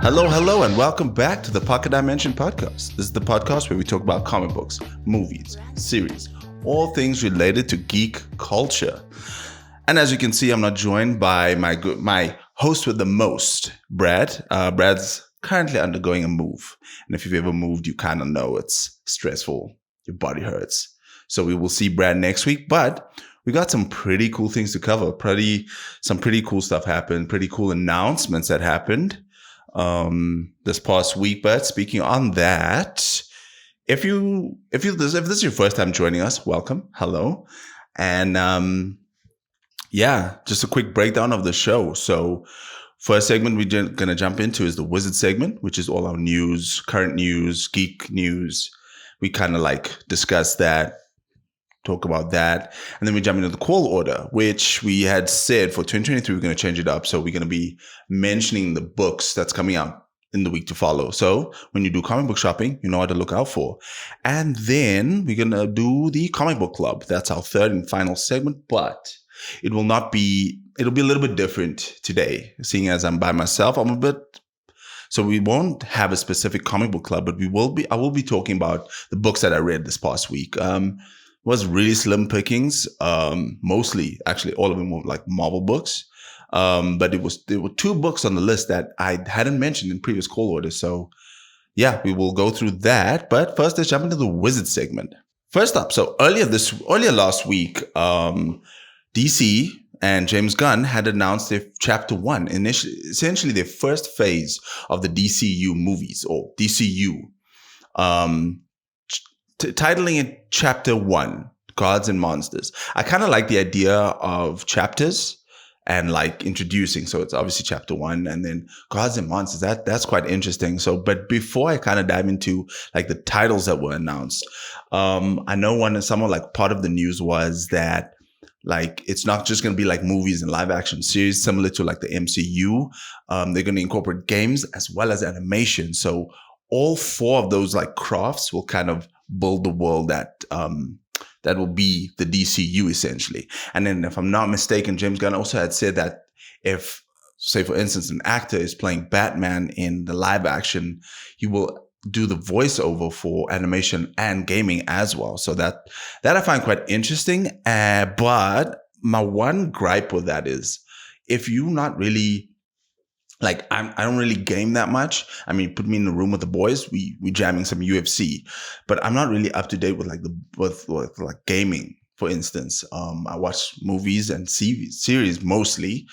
Hello, and welcome back to the Pocket Dimension podcast. This is the podcast where we talk about comic books, movies, series, all things related to geek culture. And as you can see, I'm not joined by my host with the most, Brad. Brad's currently undergoing a move. And if you've ever moved, you kind of know it's stressful. Your body hurts. So we will see Brad next week. But we got some pretty cool things to cover. Some pretty cool stuff happened. Pretty cool announcements that happened this past week. But speaking on that, if this is your first time joining us, welcome, hello, and just a quick breakdown of the show. So, first segment we're gonna jump into is the Wizard segment, which is all our news, current news, geek news. We kind of like discuss that, talk about that, and then we jump into the call order, which we had said for 2023 we're going to change it up. So we're going to be mentioning the books that's coming out in the week to follow. So when you do comic book shopping, you know what to look out for. And then we're going to do the comic book club. That's our third and final segment, but it'll be a little bit different today, seeing as I'm by myself. So we won't have a specific comic book club, but I will be talking about the books that I read this past week. Was really slim pickings. Mostly, actually, all of them were like Marvel books. But there were two books on the list that I hadn't mentioned in previous call orders. So yeah, we will go through that. But first, let's jump into the Wizard segment. First up, so earlier last week, DC and James Gunn had announced their Chapter 1, essentially their first phase of the DCU movies, or DCU. Titling it Chapter 1, Gods and Monsters. I kind of like the idea of chapters and like introducing. So it's obviously Chapter 1 and then Gods and Monsters. That's quite interesting. So, but before I kind of dive into like the titles that were announced, I know someone like part of the news was that like it's not just going to be like movies and live action series similar to like the MCU. They're going to incorporate games as well as animation. So all four of those like crafts will kind of build the world that will be the DCU essentially. And then if I'm not mistaken, James Gunn also had said that if, say for instance, an actor is playing Batman in the live action, he will do the voiceover for animation and gaming as well. So that I find quite interesting. But my one gripe with that is if you're not really like I don't really game that much. I mean, put me in the room with the boys, we jamming some UFC, but I'm not really up to date with like with like gaming. For instance, I watch movies and series mostly.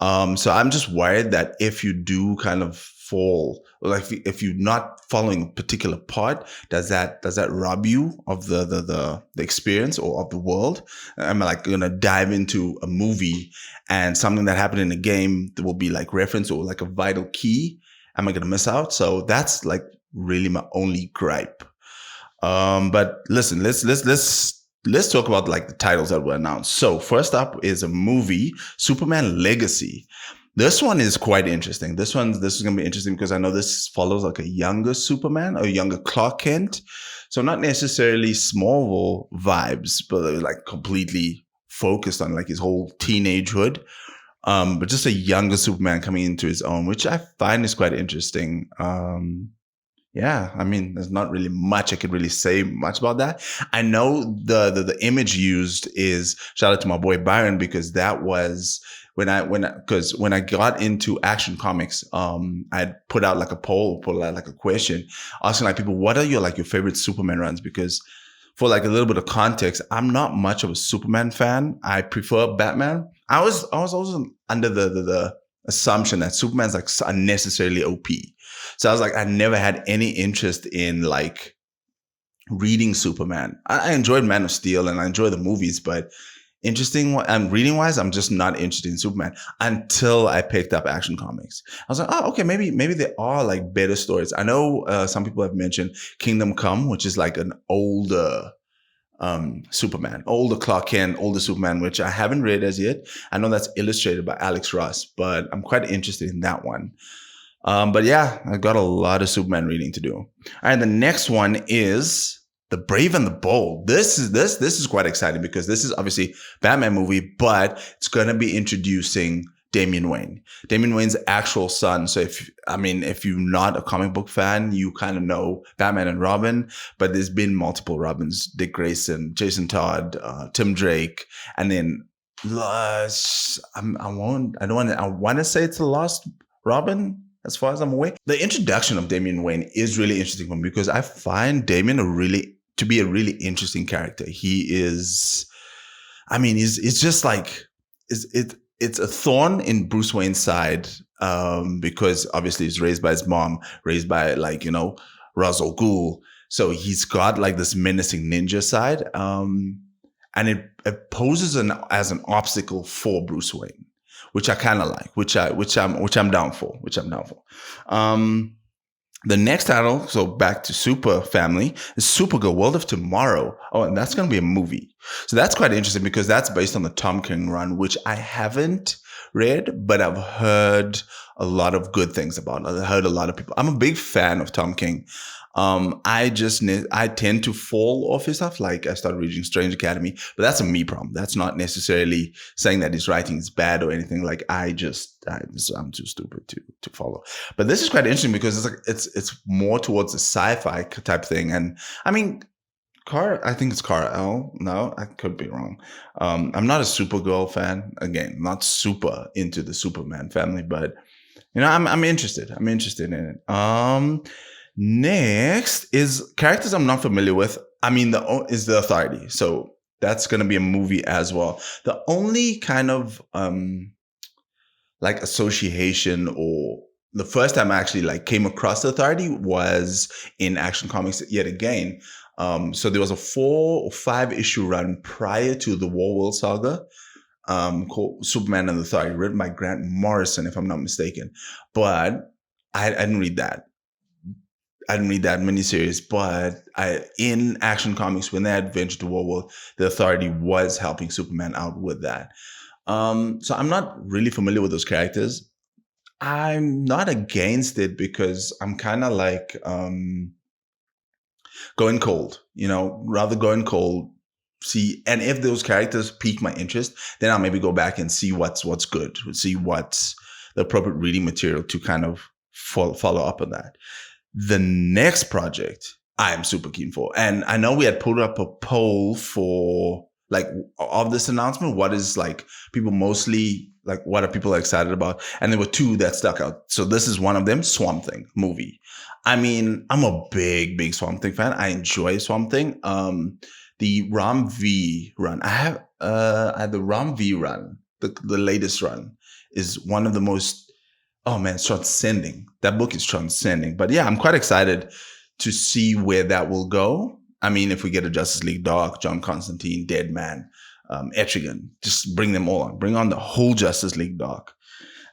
So I'm just worried that if you do kind of fall, like if you're not following a particular part, does that rob you of the experience or of the world? I'm like gonna dive into a movie and something that happened in a game that will be like reference or like a vital key. Am I gonna miss out? So that's like really my only gripe. But listen, let's talk about like the titles that were announced. So first up is a movie, Superman Legacy. This one is quite interesting. This is going to be interesting because I know this follows like a younger Superman or younger Clark Kent. So not necessarily Smallville vibes, but like completely focused on like his whole teenagehood. But just a younger Superman coming into his own, which I find is quite interesting. Yeah, I mean, there's not really much I could really say much about that. I know the image used is, shout out to my boy Byron, because that was when I got into Action Comics, I put out like a poll, put out like a question asking like people, what are your favorite Superman runs? Because for like a little bit of context, I'm not much of a Superman fan. I prefer Batman. I was also under the assumption that Superman's like unnecessarily OP. So I was like, I never had any interest in like reading Superman. I enjoyed Man of Steel and I enjoy the movies, but reading wise, I'm just not interested in Superman until I picked up Action Comics. I was like, oh, okay, maybe there are like better stories. I know some people have mentioned Kingdom Come, which is like an older Superman, older Clark Kent, older Superman, which I haven't read as yet. I know that's illustrated by Alex Ross, but I'm quite interested in that one. But yeah, I got a lot of Superman reading to do. All right, the next one is The Brave and the Bold. This is quite exciting because this is obviously Batman movie, but it's going to be introducing Damian Wayne. Damian Wayne's actual son. So if you're not a comic book fan, you kind of know Batman and Robin, but there's been multiple Robins: Dick Grayson, Jason Todd, Tim Drake, and then I want to say it's the last Robin, as far as I'm aware. The introduction of Damian Wayne is really interesting for me because I find Damian to be a really interesting character. He is, he's just like, it's a thorn in Bruce Wayne's side, because obviously he's raised by his mom, raised by Ra's al Ghul. So he's got like this menacing ninja side, and it poses as an obstacle for Bruce Wayne, which I kind of like, which I'm down for. The next title, so back to Super Family, is Supergirl: World of Tomorrow. Oh, and that's going to be a movie. So that's quite interesting because that's based on the Tom King run, which I haven't read, but I've heard a lot of good things about. I've heard a lot of people. I'm a big fan of Tom King. I tend to fall off his stuff. Like I started reading Strange Academy, but that's a me problem. That's not necessarily saying that his writing is bad or anything. Like I'm too stupid to follow. But this is quite interesting because it's more towards the sci-fi type thing. And I think it's Kara L. No, I could be wrong. I'm not a Supergirl fan. Again, not super into the Superman family, but I'm interested. I'm interested in it. Next is characters I'm not familiar with. Is the Authority. So that's going to be a movie as well. The only kind of association, or the first time I actually came across the Authority was in Action Comics yet again. So there was a 4 or 5 issue run prior to the War-World saga, called Superman and the Authority, written by Grant Morrison, if I'm not mistaken. But I didn't read that. I didn't read that miniseries, but in Action Comics, when they had ventured to War-World, the Authority was helping Superman out with that. So I'm not really familiar with those characters. I'm not against it because I'm kind of like going cold, rather going cold. See, and if those characters pique my interest, then I'll maybe go back and see what's good, see what's the appropriate reading material to kind of follow up on that. The next project I am super keen for, and I know we had put up a poll for of this announcement. What is people mostly what are people excited about? And there were 2 that stuck out. So this is one of them: Swamp Thing movie. I'm a big Swamp Thing fan. I enjoy Swamp Thing. The Ram V run. I have the Ram V run. The latest run is one of the most. Oh man, it's transcending. That book is transcending. But yeah, I'm quite excited to see where that will go. If we get a Justice League Dark, John Constantine, Deadman, Etrigan, just bring them all on. Bring on the whole Justice League Dark.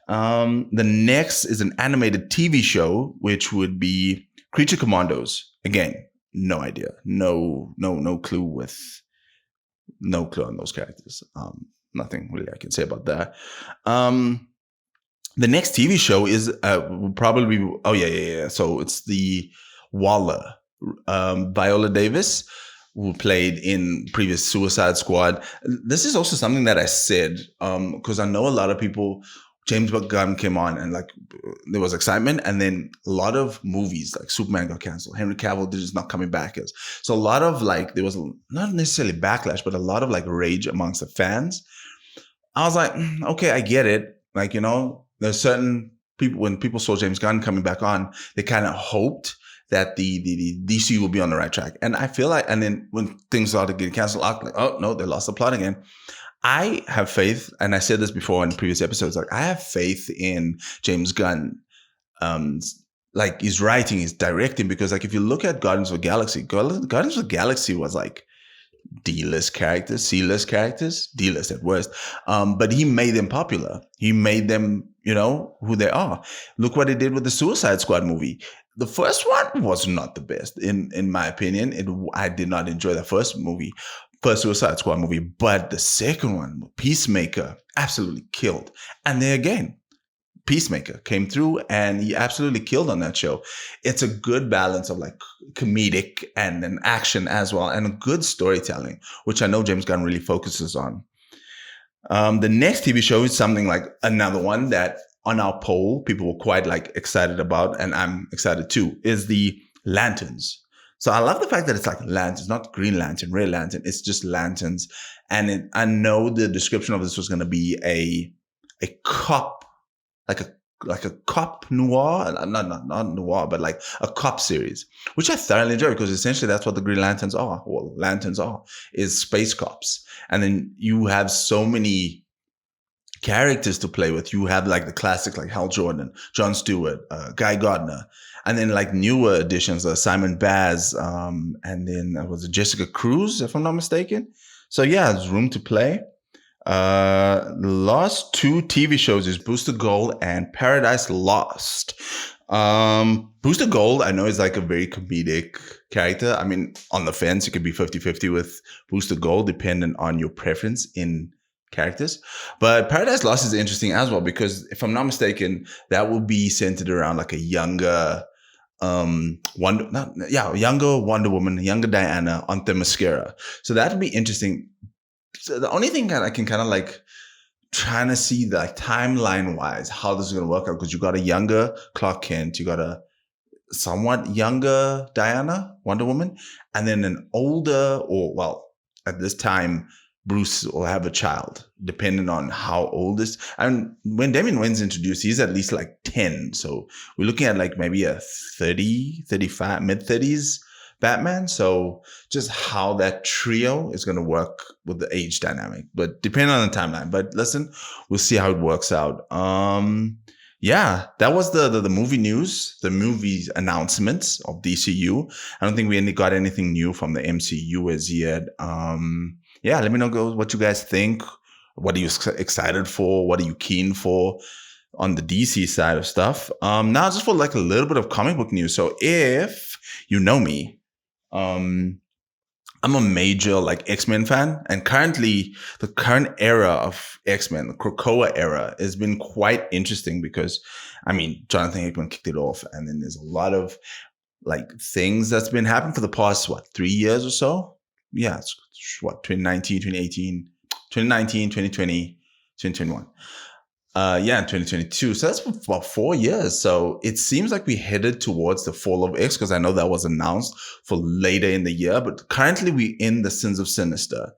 The next is an animated TV show, which would be Creature Commandos. Again, no idea. No clue on those characters. Nothing really I can say about that. The next TV show is will probably be, So it's the Waller, Viola Davis, who played in previous Suicide Squad. This is also something that I said because I know a lot of people. James Gunn came on and there was excitement, and then a lot of movies like Superman got canceled. Henry Cavill is not coming back so a lot of there was not necessarily backlash, but a lot of rage amongst the fans. I was like, okay, I get it. There's certain people, when people saw James Gunn coming back on, they kind of hoped that the DCU will be on the right track. And I feel and then when things started getting canceled, I was like, oh no, they lost the plot again. I have faith, and I said this before in previous episodes, I have faith in James Gunn, his writing, his directing, because if you look at Guardians of the Galaxy, Guardians of the Galaxy was D-list characters, C-list characters, D-list at worst. But he made them popular. He made them, who they are. Look what he did with the Suicide Squad movie. The first one was not the best, in my opinion. I did not enjoy the first Suicide Squad movie, but the second one, Peacemaker, absolutely killed. And there again, Peacemaker came through and he absolutely killed on that show. It's a good balance of comedic and an action as well, and a good storytelling, which I know James Gunn really focuses on. The next TV show is something like another one that on our poll people were quite like excited about, and I'm excited too, is the Lanterns. So I love the fact that it's like lanterns, not Green Lantern, Red Lantern. It's just lanterns. And I know the description of this was going to be a cop, like a cop noir, not noir, but like a cop series, which I thoroughly enjoy because essentially that's what the Green Lanterns are, or lanterns are, is space cops. And then you have so many characters to play with. You have like the classic, like Hal Jordan, Jon Stewart, Guy Gardner, and then like newer additions, Simon Baz, and then was it Jessica Cruz, if I'm not mistaken. So yeah, there's room to play. The last two TV shows is Booster Gold and Paradise Lost. Booster Gold, I know, is like a very comedic character. I mean, on the fence, it could be 50-50 with Booster Gold, dependent on your preference in characters. But Paradise Lost is interesting as well, because if I'm not mistaken, that will be centered around like a younger younger Wonder Woman, younger Diana on Themyscira. So that would be interesting. So the only thing that I can kind of like trying to see like timeline wise how this is going to work out, because you got a younger Clark Kent, you got a somewhat younger Diana, Wonder Woman, and then an older, or well, at this time, Bruce will have a child, depending on how old this. And when Damian Wayne's introduced, he's at least like 10. So we're looking at like maybe a 30, 35, mid-30s Batman. So just how that trio is going to work with the age dynamic, but depending on the timeline. But listen, we'll see how it works out. Yeah, that was the movie news, the movie announcements of DCU. I don't think we got anything new from the MCU as yet. Yeah, let me know what you guys think. What are you excited for? What are you keen for on the DC side of stuff? Now just for like a little bit of comic book news. So if you know me, I'm a major like X-Men fan, and currently the current era of X-Men, the Krakoa era, has been quite interesting because, I mean, Jonathan Hickman kicked it off, and then there's a lot of like things that's been happening for the past, 3 years or so? Yeah, it's 2019, 2018, 2019, 2020, 2021. Yeah, in 2022. So that's about 4 years. So it seems like we headed towards the fall of X, because I know that was announced for later in the year. But currently we're in the Sins of Sinister.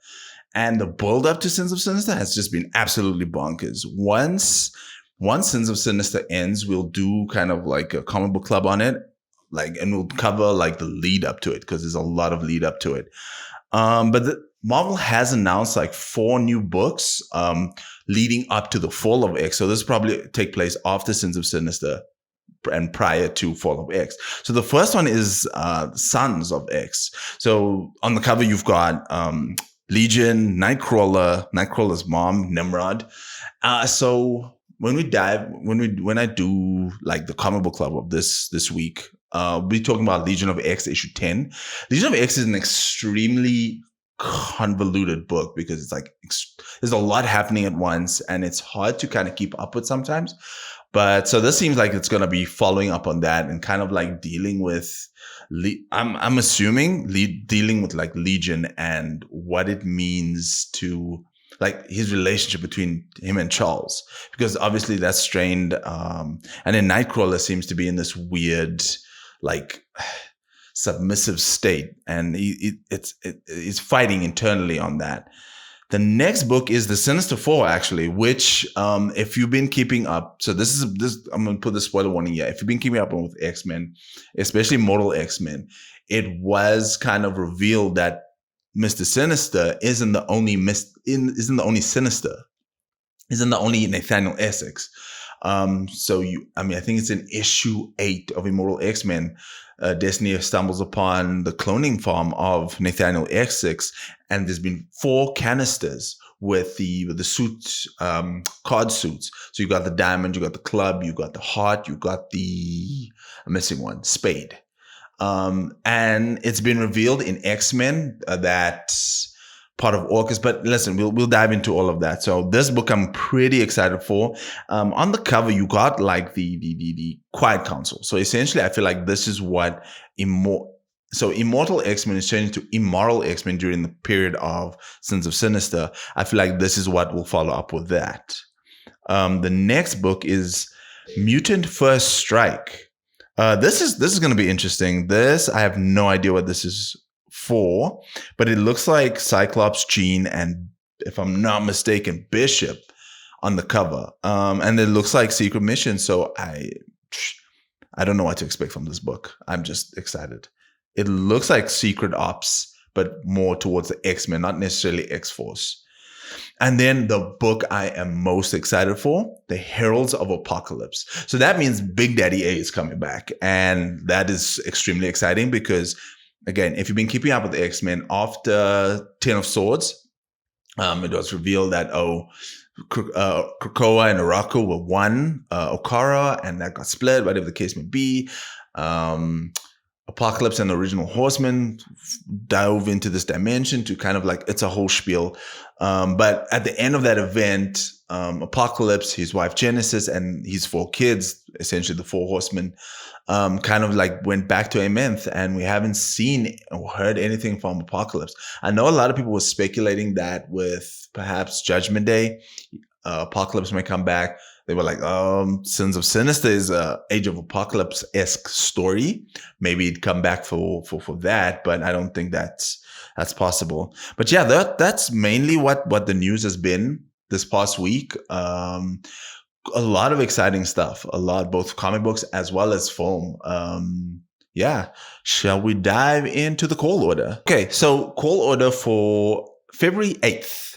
And the build up to Sins of Sinister has just been absolutely bonkers. Once Sins of Sinister ends, we'll do kind of like a comic book club on it. And we'll cover like the lead up to it, because there's a lot of lead up to it. But Marvel has announced like 4 new books leading up to the fall of X. So this probably take place after Sins of Sinister and prior to Fall of X. So the first one is Sons of X. So on the cover, you've got Legion, Nightcrawler's mom, Nimrod. So when I do like the comic book club of this week, we're talking about Legion of X issue 10. Legion of X is an extremely convoluted book, because it's like there's a lot happening at once, and it's hard to kind of keep up with sometimes. But so this seems like it's going to be following up on that and kind of like dealing with, I'm assuming dealing with like Legion and what it means to like his relationship between him and Charles, because obviously that's strained. And then Nightcrawler seems to be in this weird, like submissive state, and it's fighting internally on that. The next book is the Sinister Four, actually, which if you've been keeping up, so this I'm gonna put the spoiler warning here. If you've been keeping up with X-Men, especially Mortal X-Men, it was kind of revealed that Mr. Sinister isn't the only Sinister, isn't the only Nathaniel Essex. I think it's in issue 8 of Immortal X-Men. Destiny stumbles upon the cloning farm of Nathaniel Essex, and there's been 4 canisters with the suits, card suits. So you got the diamond, you got the club, you got the heart, you got I'm missing one, spade. And it's been revealed in X-Men that part of Orcus, but listen, we'll dive into all of that. So this book I'm pretty excited for. On the cover, you got like the Quiet Council. So essentially, I feel like this is what so Immortal X-Men is changing to Immoral X-Men during the period of Sins of Sinister. I feel like this is what will follow up with that. The next book is Mutant First Strike. This is going to be interesting. I have no idea what this is for, but it looks like Cyclops, Jean, and if I'm not mistaken, Bishop on the cover. And it looks like Secret Mission. So I don't know what to expect from this book. I'm just excited. It looks like Secret Ops, but more towards the X-Men, not necessarily X-Force. And then the book I am most excited for, The Heralds of Apocalypse. So that means Big Daddy A is coming back. And that is extremely exciting because, again, if you've been keeping up with the X-Men, after 10 of Swords, it was revealed that, Krakoa and Araku were one, Okara, and that got split, whatever the case may be. Apocalypse and the Original Horsemen dove into this dimension to kind of like, it's a whole spiel. But at the end of that event, Apocalypse, his wife Genesis, and his 4 kids, essentially the 4 horsemen, kind of like went back to Amenth, and we haven't seen or heard anything from Apocalypse. I know a lot of people were speculating that with perhaps Judgment Day, Apocalypse may come back. They were like, Sins of Sinister is a Age of Apocalypse-esque story. Maybe it'd come back for that, but I don't think that's possible. But yeah, that's mainly what the news has been this past week. A lot of exciting stuff, both comic books as well as film. Yeah. Shall we dive into the call order? Okay, so call order for February 8th.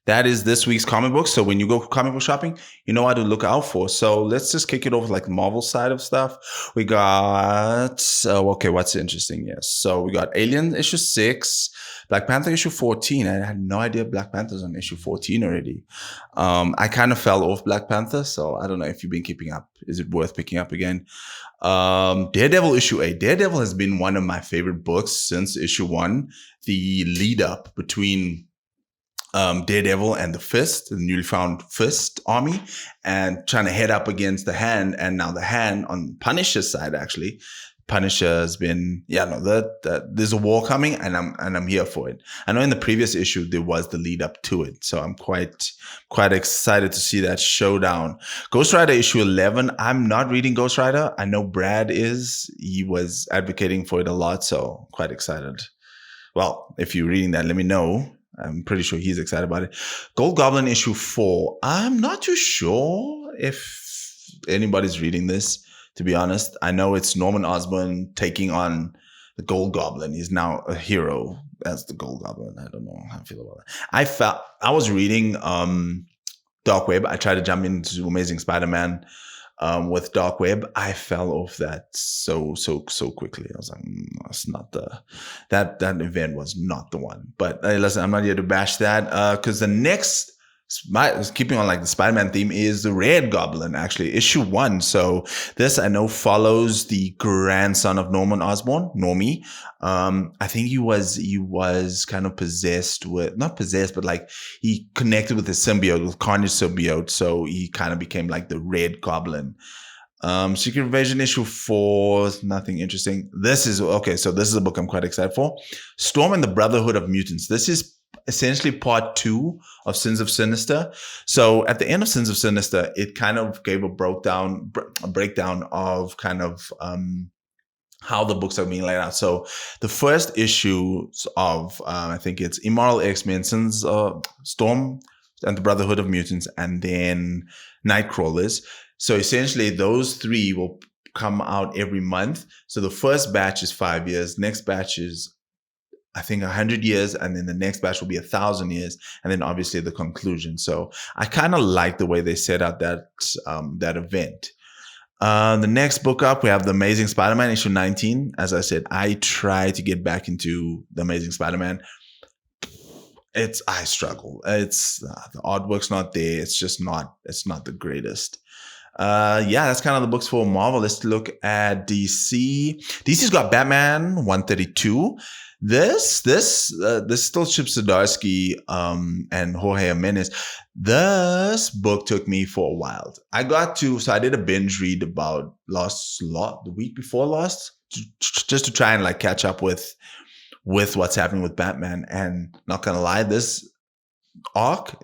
That is this week's comic book. So when you go comic book shopping, you know what to look out for. So let's just kick it off with like the Marvel side of stuff. We got, what's interesting? Yes. So we got Alien issue 6, Black Panther issue 14. I had no idea Black Panther's on issue 14 already. I kind of fell off Black Panther. So I don't know if you've been keeping up. Is it worth picking up again? Daredevil issue 8. Daredevil has been one of my favorite books since issue 1. The lead up between Daredevil and the newly found Fist army, and trying to head up against the Hand. And now the Hand on Punisher's side, actually, Punisher has been, there's a war coming, and I'm here for it. I know in the previous issue there was the lead up to it, so I'm quite excited to see that showdown. Ghost Rider issue 11. I'm not reading Ghost Rider. I know Brad is. He was advocating for it a lot, so quite excited. Well, if you're reading that, let me know. I'm pretty sure he's excited about it. Gold Goblin issue 4. I'm not too sure if anybody's reading this, to be honest. I know it's Norman Osborn taking on the Gold Goblin. He's now a hero as the Gold Goblin. I don't know how I feel about that. I was reading Dark Web. I tried to jump into Amazing Spider-Man with Dark Web. I fell off that so quickly. I was like, it's not that event was not the one. But listen, I'm not here to bash that because the next, keeping on like the Spider-Man theme, is the Red Goblin, actually, issue 1. So this I know follows the grandson of Norman Osborn, Normie. I think he was kind of not possessed, but like he connected with his symbiote, with Carnage symbiote. So he kind of became like the Red Goblin. Secret Invasion issue 4, nothing interesting. This is a book I'm quite excited for. Storm and the Brotherhood of Mutants. This is essentially part 2 of Sins of Sinister. So at the end of Sins of Sinister, it kind of gave a breakdown of kind of how the books are being laid out. So the first issues of I think it's Immoral X-Men, Storm and the Brotherhood of Mutants, and then Nightcrawlers. So essentially those 3 will come out every month. So the first batch is 5 years, next batch is I think 100 years, and then the next batch will be 1,000 years, and then obviously the conclusion. So I kind of like the way they set out that event. The next book up, we have The Amazing Spider-Man issue 19. As I said, I try to get back into The Amazing Spider-Man. I struggle. It's the artwork's not there. It's not the greatest. That's kind of the books for Marvel. Let's look at DC. DC's got Batman 132. This still Chip Zdarsky and Jorge Jimenez. This book took me for a while. I did a binge read about the week before last. just to try and like catch up with what's happening with Batman. And not gonna lie, this arc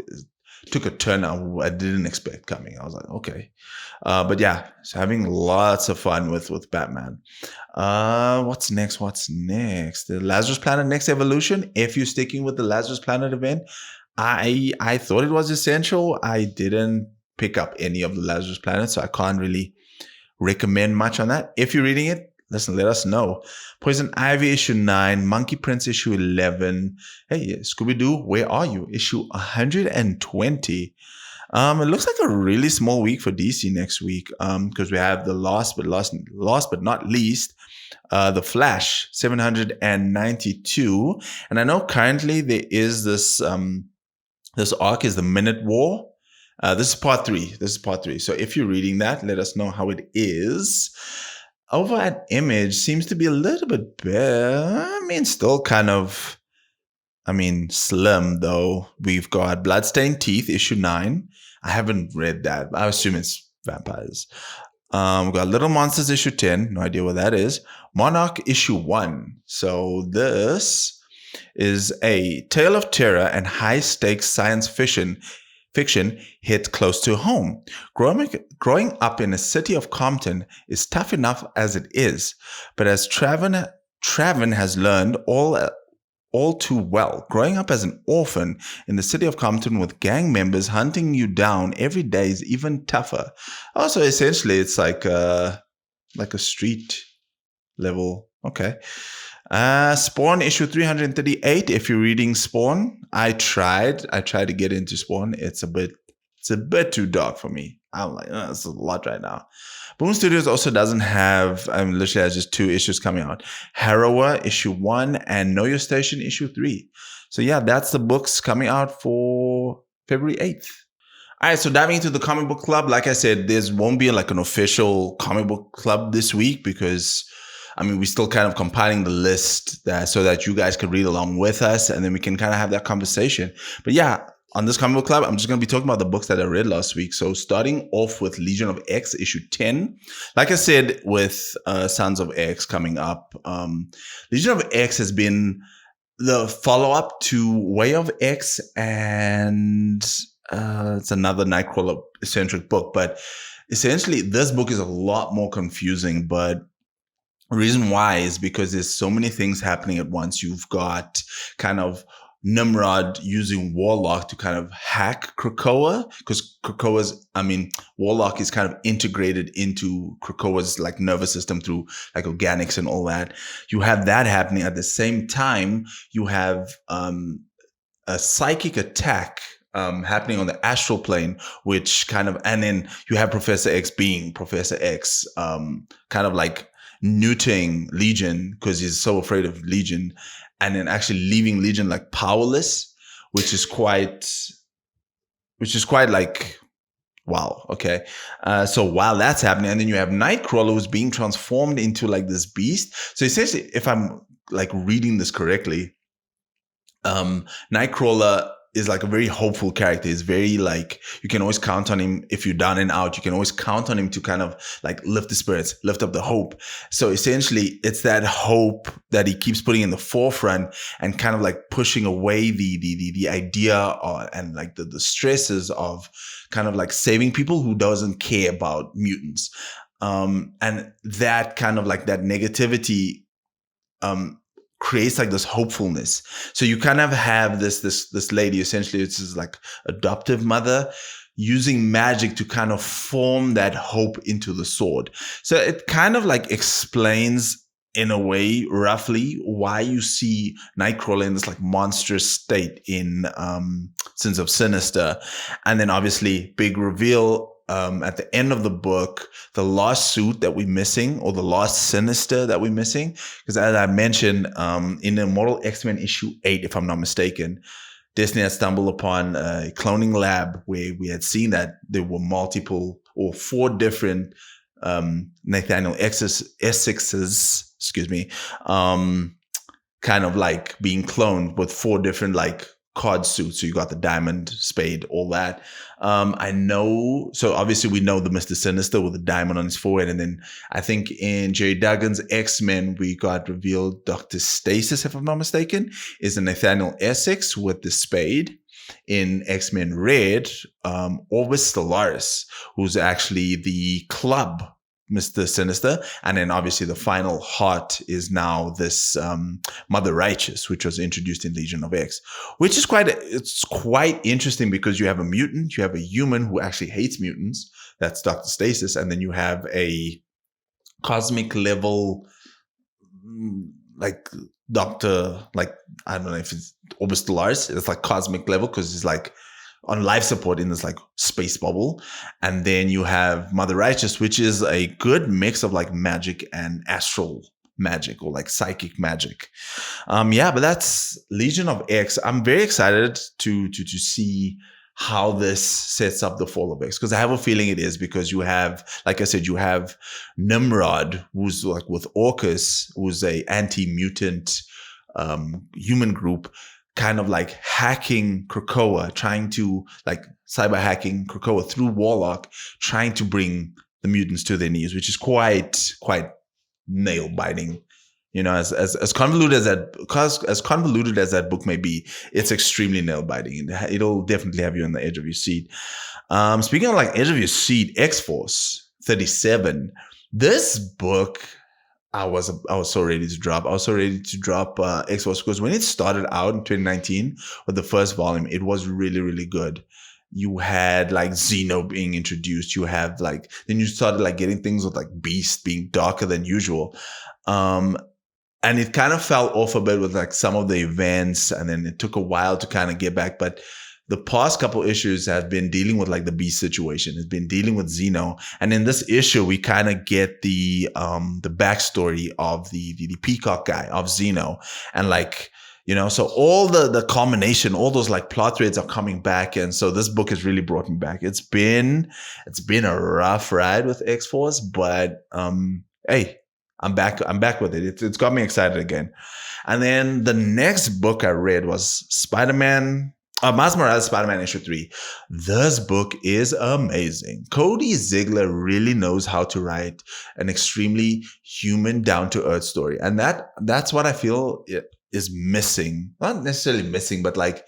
took a turn I didn't expect coming. I was like, okay. But yeah, so having lots of fun with Batman. What's next? The Lazarus Planet Next Evolution. If you're sticking with the Lazarus Planet event, I thought it was essential. I didn't pick up any of the Lazarus Planet, so I can't really recommend much on that. If you're reading it, listen, let us know. Poison Ivy issue 9, Monkey Prince issue 11. Hey, Scooby-Doo, where are you? Issue 120. It looks like a really small week for DC next week, because we have the last but not least, The Flash 792. And I know currently there is this arc is the Minute War. This is part 3. So if you're reading that, let us know how it is. Over at Image seems to be a little bit better. I mean, still kind of, slim though. We've got Bloodstained Teeth, issue 9. I haven't read that. I assume it's vampires. We've got Little Monsters, issue 10. No idea what that is. Monarch, issue 1. So this is a tale of terror and high-stakes science fiction hit close to home. Growing up in a city of Compton is tough enough as it is, but as Traven has learned all too well, growing up as an orphan in the city of Compton with gang members hunting you down every day is even tougher. Also, essentially, it's like a street level. Okay. Spawn issue 338. If you're reading Spawn, I tried to get into Spawn. It's a bit too dark for me. I'm like, it's a lot right now. Boom Studios also doesn't have, literally has just 2 issues coming out. Harrower issue 1 and Know Your Station issue 3. So yeah, that's the books coming out for February 8th. All right, so diving into the comic book club, like I said, there won't be like an official comic book club this week because we're still kind of compiling the list so that you guys can read along with us, and then we can kind of have that conversation. But yeah, on this comic book club, I'm just going to be talking about the books that I read last week. So starting off with Legion of X, issue 10. Like I said, with Sons of X coming up, Legion of X has been the follow-up to Way of X, and it's another Nightcrawler-centric book. But essentially, this book is a lot more confusing, but the reason why is because there's so many things happening at once. You've got kind of Nimrod using Warlock to kind of hack Krakoa, because Warlock is kind of integrated into Krakoa's like nervous system through like organics and all that. You have that happening at the same time. You have a psychic attack happening on the astral plane, which kind of, and then you have Professor X being Professor X, kind of like neuting Legion because he's so afraid of Legion, and then actually leaving Legion like powerless, which is quite like, wow. Okay. So while that's happening, and then you have Nightcrawler who's being transformed into like this beast. So essentially, if I'm like reading this correctly, Nightcrawler is like a very hopeful character. He's very like, you can always count on him if you're down and out. You can always count on him to kind of like lift the spirits, lift up the hope. So essentially it's that hope that he keeps putting in the forefront and kind of like pushing away the idea and like the stresses of kind of like saving people who doesn't care about mutants. And that kind of like that negativity, creates like this hopefulness. So you kind of have this lady, essentially it's this like adoptive mother using magic to kind of form that hope into the sword. So it kind of like explains in a way roughly why you see Nightcrawler in this like monstrous state in Sins of Sinister. And then obviously big reveal at the end of the book, the lost suit that we're missing, or the lost Sinister that we're missing. Because as I mentioned, in Immortal X-Men issue 8, if I'm not mistaken, Disney had stumbled upon a cloning lab where we had seen that there were multiple or 4 different Nathaniel Essexes, kind of like being cloned with 4 different like card suit. So you got the diamond, spade, all that. I know. So obviously we know the Mr. Sinister with the diamond on his forehead. And then I think in Jerry Duggan's X-Men, we got revealed Dr. Stasis, if I'm not mistaken, is a Nathaniel Essex with the spade. In X-Men Red, Orbis Stellaris, who's actually the club Mr. Sinister. And then obviously the final heart is now this Mother Righteous, which was introduced in Legion of X, which is it's quite interesting because you have a mutant, you have a human who actually hates mutants. That's Dr. Stasis. And then you have a cosmic level, like Doctor, like, I don't know if it's Orbis Stellaris. It's like cosmic level because he's like on life support in this like space bubble. And then you have Mother Righteous, which is a good mix of like magic and astral magic or like psychic magic. But that's Legion of X. I'm very excited to see how this sets up the fall of X, because I have a feeling it is, because you have, like I said, you have Nimrod, who's like with Orcus, who's a anti-mutant human group, kind of like hacking Krakoa, trying to like cyber hacking Krakoa through Warlock, trying to bring the mutants to their knees, which is quite nail biting. You know, as convoluted as that book may be, it's extremely nail biting. It'll definitely have you on the edge of your seat. Speaking of like edge of your seat, X-Force 37. This book, I was so ready to drop. I was so ready to drop X-Force because when it started out in 2019 with the first volume, it was really, really good. You had like Xeno being introduced. You have like, then you started like getting things with like Beast being darker than usual. And it kind of fell off a bit with like some of the events, and then it took a while to kind of get back. But the past couple issues have been dealing with like the Beast situation. It's been dealing with Xeno. And in this issue, we kind of get the backstory of the Peacock guy, of Xeno. And like, you know, so all the culmination, all those like plot threads are coming back. And so this book has really brought me back. It's been a rough ride with X-Force, but hey, I'm back with it. It's got me excited again. And then the next book I read was Spider-Man, Miles Morales Spider-Man issue 3. This book is amazing. Cody Ziegler really knows how to write an extremely human, down-to-earth story. And that's what I feel is missing. Not necessarily missing, but like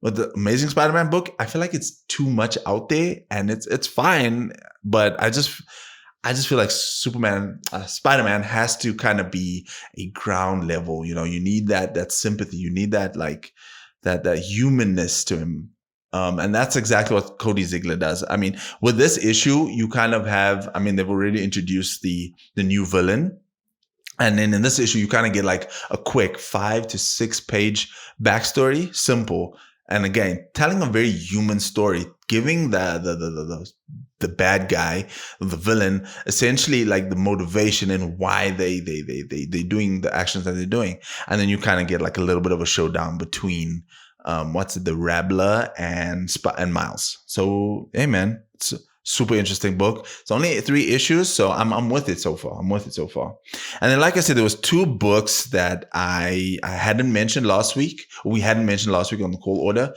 with the Amazing Spider-Man book, I feel like it's too much out there, and it's fine, but I just feel like Spider-Man has to kind of be a ground level. You know, you need that sympathy. You need that like that humanness to him. And that's exactly what Cody Ziegler does. I mean, with this issue, you kind of have, I mean, they've already introduced the new villain. And then in this issue, you kind of get like a quick 5 to 6 page backstory, simple. And again, telling a very human story, giving the bad guy, the villain, essentially like the motivation and why they're doing the actions that they're doing. And then you kind of get like a little bit of a showdown between the Rabbler and Miles. So hey man, it's a super interesting book. It's only 3 issues, so I'm with it so far. And then like I said, there was 2 books that I hadn't mentioned last week. We hadn't mentioned last week on the call order.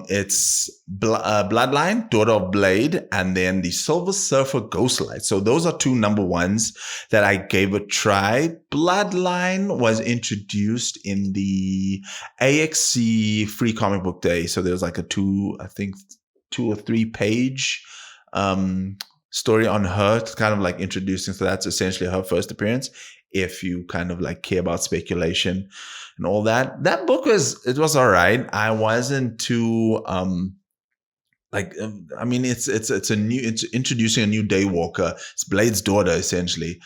It's Bloodline, Daughter of Blade, and then the Silver Surfer Ghostlight. So those are 2 number 1s that I gave a try. Bloodline was introduced in the AXC Free Comic Book Day. So there's like a 2 or 3 page story on her, kind of like introducing. So that's essentially her first appearance. If you kind of like care about speculation and all that, that book was all right. I wasn't too I mean, it's introducing a new Daywalker. It's Blade's daughter essentially.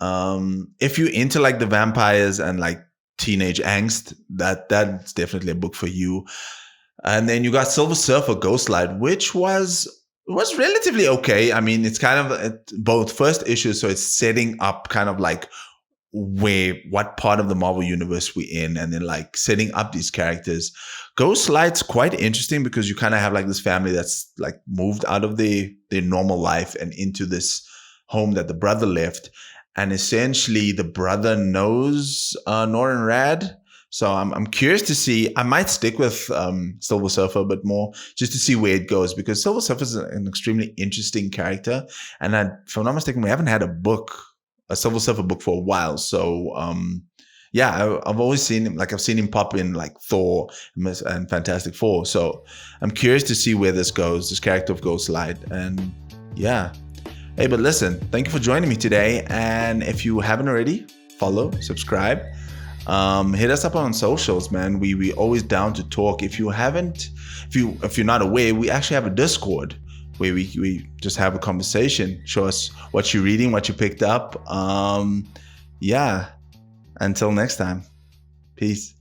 If you're into like the vampires and like teenage angst, that's definitely a book for you. And then you got Silver Surfer Ghostlight, which was relatively okay. I mean, it's kind of both first issues, so it's setting up kind of like what part of the Marvel universe we're in, and then like setting up these characters. Ghostlight's quite interesting because you kind of have like this family that's like moved out of their normal life and into this home that the brother left. And essentially the brother knows Norrin Rad. So I'm curious to see. I might stick with Silver Surfer a bit more just to see where it goes, because Silver Surfer is an extremely interesting character, and if I'm not mistaken, we haven't had a Silver Surfer book for a while. So yeah, I've always seen him. Like I've seen him pop in like Thor and Fantastic Four. So I'm curious to see where this goes. This character of Ghost Light, and yeah. Hey, but listen, thank you for joining me today. And if you haven't already, follow, subscribe. Hit us up on socials, man. We always down to talk. If you're not aware, we actually have a Discord where we just have a conversation. Show us what you're reading, what you picked up. Yeah. Until next time. Peace.